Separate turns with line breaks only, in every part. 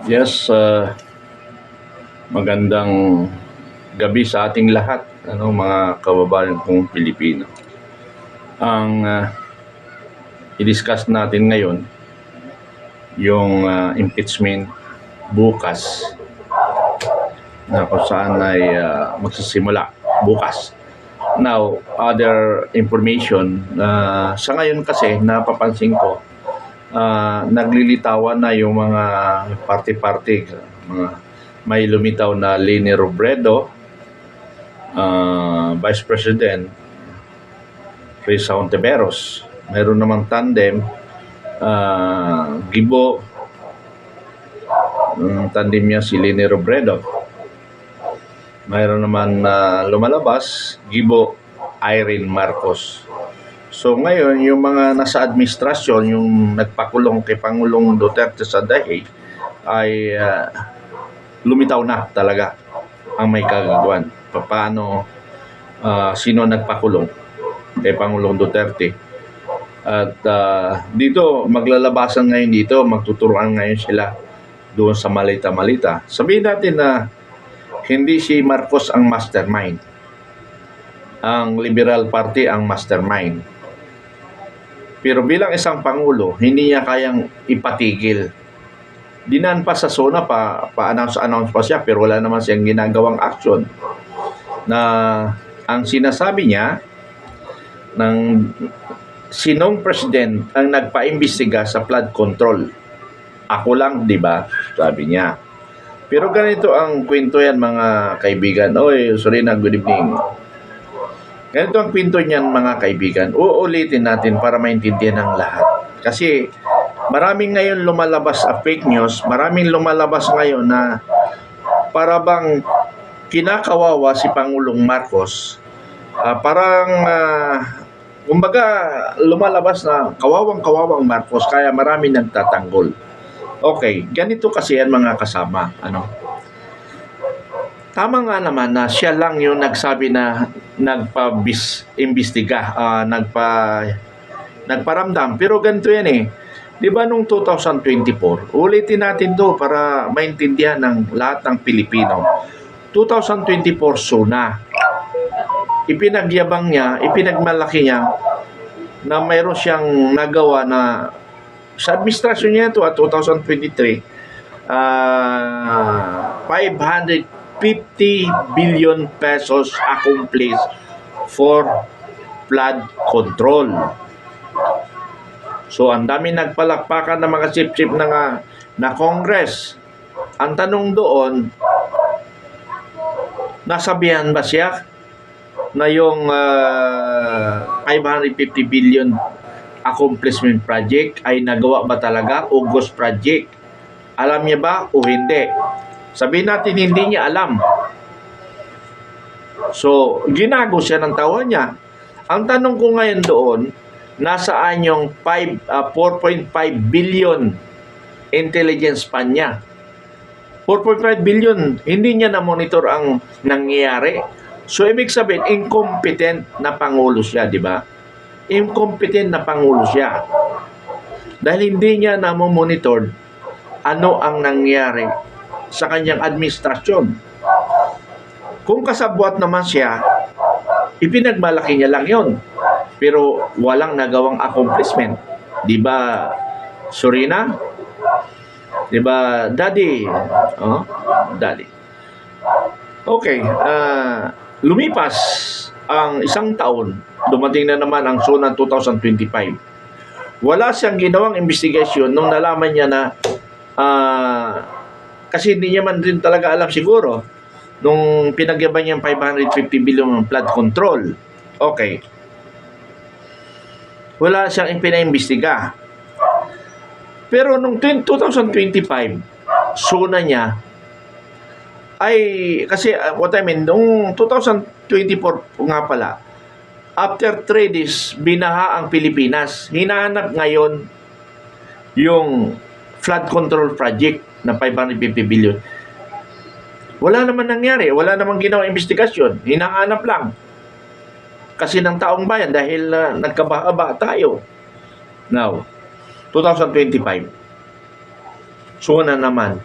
Yes, magandang gabi sa ating lahat, mga kababayan kong Pilipino. Ang i-discuss natin ngayon, yung impeachment bukas, na kung saan ay magsisimula bukas. Now, other information, sa ngayon kasi napapansin ko, naglilitawan na yung mga party-party, may lumitaw na Leni Robredo, Vice President Risa Hontiveros. Mayroon namang tandem, Gibo, tandem niya si Leni Robredo. Mayroon naman lumalabas, Gibo, Irene Marcos. So ngayon, yung mga nasa administrasyon, yung nagpakulong kay Pangulong Duterte sa Dahig, ay lumitaw na talaga ang may kagagawan. Paano, sino nagpakulong kay Pangulong Duterte. At dito, maglalabasan ngayon dito, magtuturuan ngayon sila doon sa malita-malita. Sabihin natin na hindi si Marcos ang mastermind. Ang Liberal Party ang mastermind. Pero bilang isang Pangulo, hindi niya kayang ipatigil. Dinaan pa sa SONA, pa-announce pa siya, pero wala naman siyang ginagawang action. Na ang sinasabi niya, ng sinong president ang nagpa-imbestiga sa flood control? Ako lang, di ba? Sabi niya. Pero ganito ang kwento yan, mga kaibigan. Oy, sorry na, good evening. Ganito ang kwento niyan, mga kaibigan. Uulitin natin para maintindihan ng lahat. Kasi maraming ngayon lumalabas na fake news, maraming lumalabas ngayon na para bang kinakawawa si Pangulong Marcos. Kumbaga lumalabas na kawawang Marcos, kaya marami nagtatanggol. Okay, ganito kasi yan, mga kasama. Tama nga naman na siya lang yung nagsabi na nagpa-imbestiga, nagparamdam. Pero ganito yan eh. Di ba nung 2024, ulitin natin to para maintindihan ng lahat ng Pilipino. 2024 SONA, ipinagyabang niya, ipinagmalaki niya na mayroon siyang nagawa na sa administrasyon niya ito at 2023, 550 billion pesos accomplished for flood control. So, ang dami nagpalakpakan ng mga sip-sip na Congress. Ang tanong doon, nasabihan ba siya na yung 550 billion accomplishment project ay nagawa ba talaga o ghost project? Alam niya ba o hindi? Sabihin natin hindi niya alam. So, ginago siya ng tawa niya. Ang tanong ko ngayon doon, nasaan yung 4.5 billion intelligence pan niya? 4.5 billion, hindi niya na-monitor ang nangyayari. So, ibig sabihin, incompetent na Pangulo siya, di ba? Incompetent na Pangulo siya. Dahil hindi niya na-monitor ano ang nangyayari sa kanyang administrasyon. Kung kasabwat naman siya, ipinagmalaki niya lang yon. Pero walang nagawang accomplishment. Di ba, Sorina? Di ba, Daddy? Daddy. Okay, lumipas ang isang taon, dumating na naman ang SONA 2025. Wala siyang ginawang investigation nung nalaman niya na kasi hindi niya man din talaga alam siguro nung pinagyaban niya 550 billion ng flood control. Okay. Wala siyang ipinaimbestiga. Pero nung 2025, SONA niya ay, kasi what I mean, nung 2024 nga pala, after 3 days, binaha ang Pilipinas. Hinahanap ngayon yung flood control project na 550 billion. Wala naman nangyari. Wala naman ginawang investigasyon. Hinahanap lang. Kasi ng taong bayan dahil nagkababa tayo. Now, 2025. SONA naman.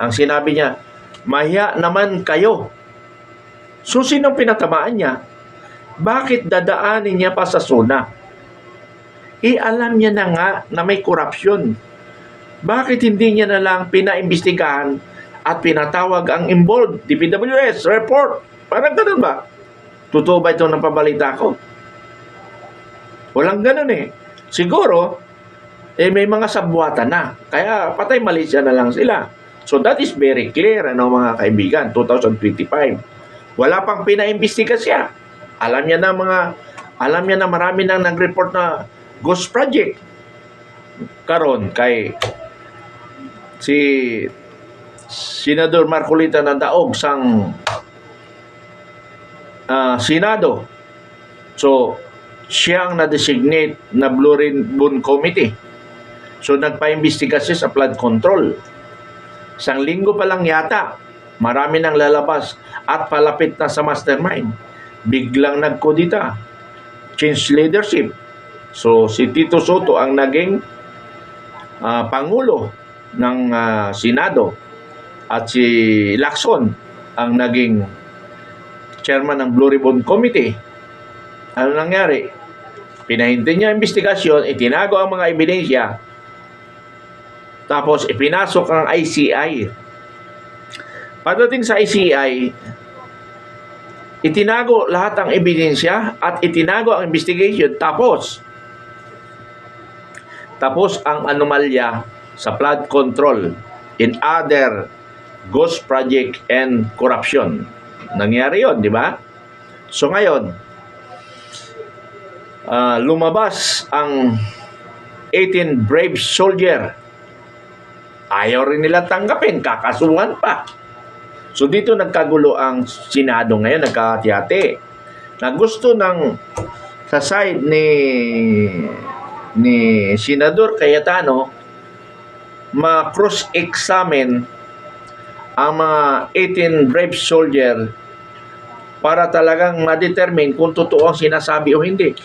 Ang sinabi niya, mahiya naman kayo. So, sinong pinatamaan niya? Bakit dadaanin niya pa sa SONA? Alam niya na nga na may korupsyon. Bakit hindi niya na lang pinaimbestigahan at pinatawag ang involved, DPWS, report? Parang ganun ba? Totoo ba ito ng pabalita ko? Walang ganun eh. Siguro, may mga sabwatan na. Kaya patay Malaysia na lang sila. So that is very clear, mga kaibigan, 2025. Wala pang pinaimbestiga siya. Alam niya na marami nang nag-report na ghost project. Karon kay si Senador Marcolita na daog sang Senado. So, siya ang na-designate na Blue Ribbon Committee. So, nagpa-imbestiga siya sa flood control. Isang linggo pa lang yata, marami nang lalabas at palapit na sa mastermind. Biglang nagkudita. Change leadership. So, si Tito Soto ang naging Pangulo ng Senado at si Lacson ang naging chairman ng Blue Ribbon Committee. Ano nangyari? Pinahintay niya ang investigasyon, itinago ang mga ebidensya, tapos ipinasok ang ICI. Pagdating sa ICI, itinago lahat ang ebidensya at itinago ang investigation, tapos ang anomalya sa flood control in other ghost project and corruption. Nangyari yon, di ba? So ngayon, lumabas ang 18 brave soldier. Ayaw rin nila tanggapin, kakasuhan pa. So dito nagkagulo ang Senado ngayon, nagkatiyate. Na gusto sa side ni Senador Cayetano ma-cross-examine ang mga 18 brave soldier para talagang ma-determine kung totoo ang sinasabi o hindi.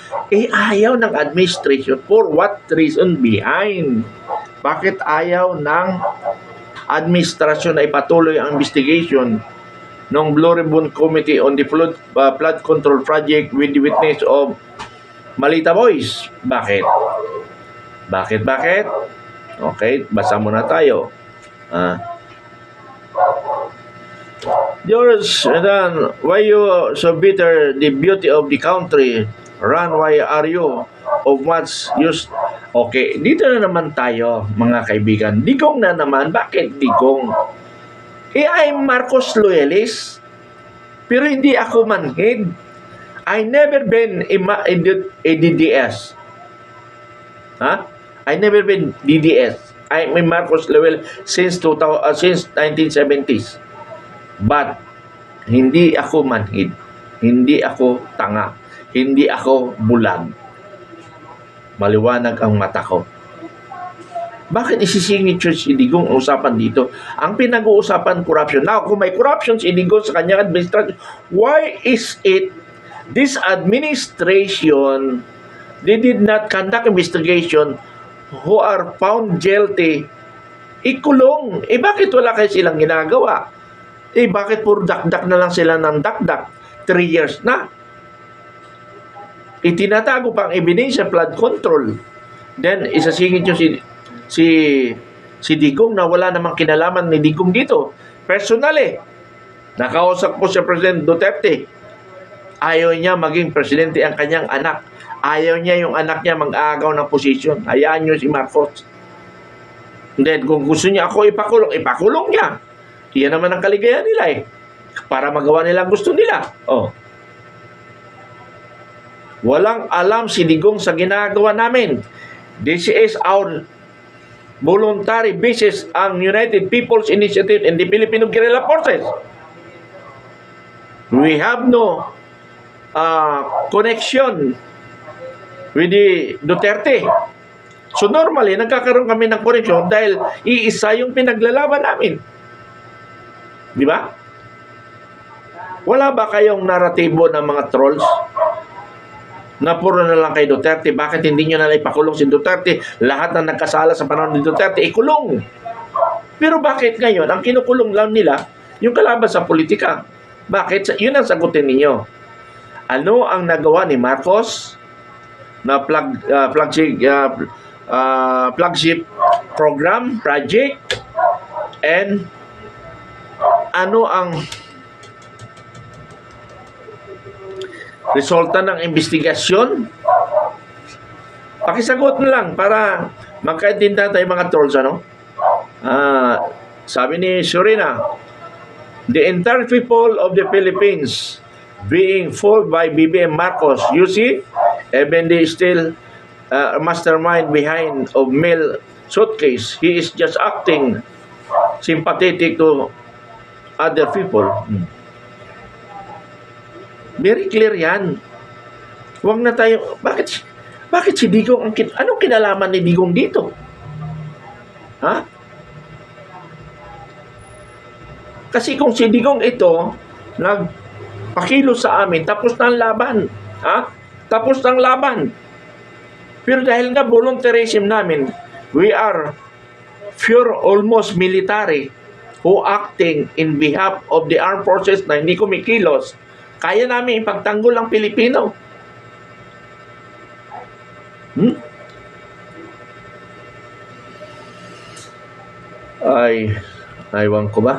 Ayaw ng administration. For what reason behind? Bakit ayaw ng administrasyon na ipatuloy ang investigation ng Blue Ribbon Committee on the Flood Control Project with the witness of Malita Boys? Bakit? Okay, basa muna tayo. Yours, then, why you so bitter the beauty of the country? Run, why are you of much use? Okay, dito na naman tayo, mga kaibigan. Digong na naman. Bakit digong? I'm Marcos loyalist, pero hindi ako manhid. I never been a DDS. I never been DDS. I'm a Marcos loyal since 1970s. But hindi ako manhid. Hindi ako tanga. Hindi ako bulag. Maliwanag ang mata ko. Bakit isisignature si Digong ang usapan dito? Ang pinag-uusapan, corruption. Now, kung may corruption si Digong sa kanyang administration, why is it this administration, they did not conduct investigation who are found guilty, ikulong? Bakit wala kayo silang ginagawa? Bakit puro dakdak na lang sila ng dakdak? 3 years na. Itinatago pang ebidensya, flood control. Then, isasingit nyo si Digong na wala namang kinalaman ni Digong dito. Personally, nakausap po si President Duterte. Ayaw niya maging presidente ang kanyang anak. Ayaw niya yung anak niya mag-aagaw ng posisyon. Hayaan niyo si Marcos. Then, kung gusto niya ako ipakulong niya. Iyan naman ang kaligayahan nila para magawa nila ang gusto nila. Walang alam si Digong sa ginagawa namin. This is our voluntary basis ang United People's Initiative and the Filipino Guerrilla Forces. We have no connection with the Duterte. So normally, nagkakaroon kami ng connection dahil iisa yung pinaglalaban namin. Di ba? Wala ba kayong naratibo ng mga trolls na puro na lang kay Duterte? Bakit hindi nyo na ipakulong si Duterte? Lahat na nagkasala sa panahon ni Duterte, ikulong. Pero bakit ngayon, ang kinukulong lang nila, yung kalaban sa politika? Bakit? Yun ang sagutin ninyo. Ano ang nagawa ni Marcos na flagship program, project, and ano ang resulta ng investigasyon? Pakisagot na lang para magkaintindihan tayo mga trolls, ano? Sabi ni Surina, the entire people of the Philippines being fooled by BBM Marcos. You see, even they still mastermind behind of mail suitcase. He is just acting sympathetic to other people. Very clear yan. Huwag na tayo, bakit si Digong, anong kinalaman ni Digong dito? Ha? Kasi kung si Digong ito, nagpakilo sa amin, tapos na ang laban. Ha? Tapos na ang laban. Pero dahil nga volunteerism namin, we are pure almost military who acting in behalf of the armed forces na hindi kumikilos, kaya namin ipagtanggol ang Pilipino. Aywan ko ba?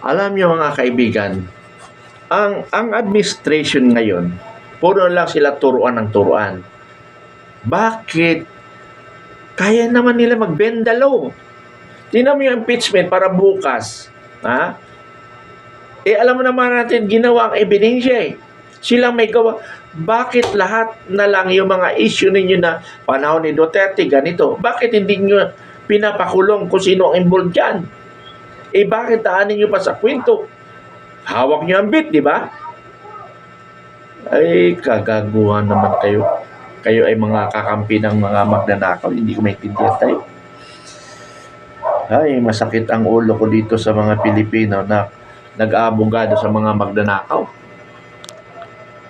Alam niyo mga kaibigan, ang administration ngayon, puro lang sila turuan ng turuan. Bakit? Kaya naman nila mag-bend the law. Tingnan mo yung impeachment para bukas. Ha? Alam mo naman natin, ginawa ang ebidensya eh. Silang may gawa. Bakit lahat na lang yung mga issue ninyo na panahon ni Duterte, ganito? Bakit hindi nyo pinapakulong kung sino ang involved dyan? Bakit daanin nyo pa sa kwento? Hawak nyo ang bit, di ba? Ay, kagaguhan naman kayo. Kayo ay mga kakampi ng mga magnanakaw. Hindi ko maintindihan tayo. Ay, masakit ang ulo ko dito sa mga Pilipino na nag-aabogado sa mga magnanakaw.